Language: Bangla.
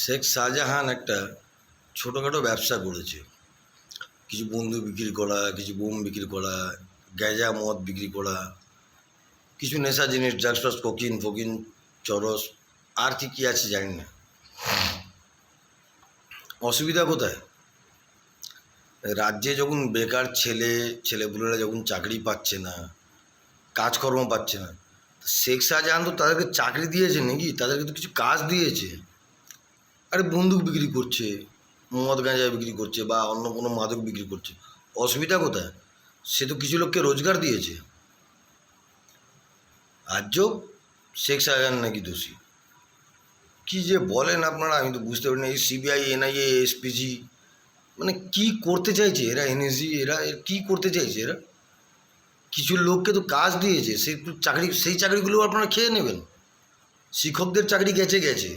শেখ শাহজাহান একটা ছোটোখাটো ব্যবসা করেছে। কিছু বন্দুক বিক্রি করা, কিছু বোম বিক্রি করা, গ্যাজা মদ বিক্রি করা, কিছু নেশা জিনিস, ড্রাগস ফাগস, কোকিন ফকিন, চরস, আর কি কী আছে জানি না। অসুবিধা কোথায়? রাজ্যে যখন বেকার ছেলেপুলেরা যখন চাকরি পাচ্ছে না, কাজকর্ম পাচ্ছে না, শেখ শাহজাহান তো তাদেরকে চাকরি দিয়েছে নাকি? তাদেরকে তো কিছু কাজ দিয়েছে। আরে বন্দুক বিক্রি করছে, মদ গাঁজা বিক্রি করছে, বা অন্য কোনো মাদক বিক্রি করছে, অসুবিধা কোথায়? সে তো কিছু লোককে রোজগার দিয়েছে। আজও শেখ শাহজাহান নাকি দোষী? কী যে বলেন আপনারা, আমি তো বুঝতে পারি না। এই সিবিআই, এনআইএ, এসপিজি, মানে কি করতে চাইছে এরা? এনএসজি, এরা কি করতে চাইছে এরা? কিছু লোককে তো কাজ দিয়েছে, সেই চাকরি, সেই চাকরিগুলো আপনারা খেয়ে নেবেন। শিক্ষকদের চাকরি গেছে গেছে,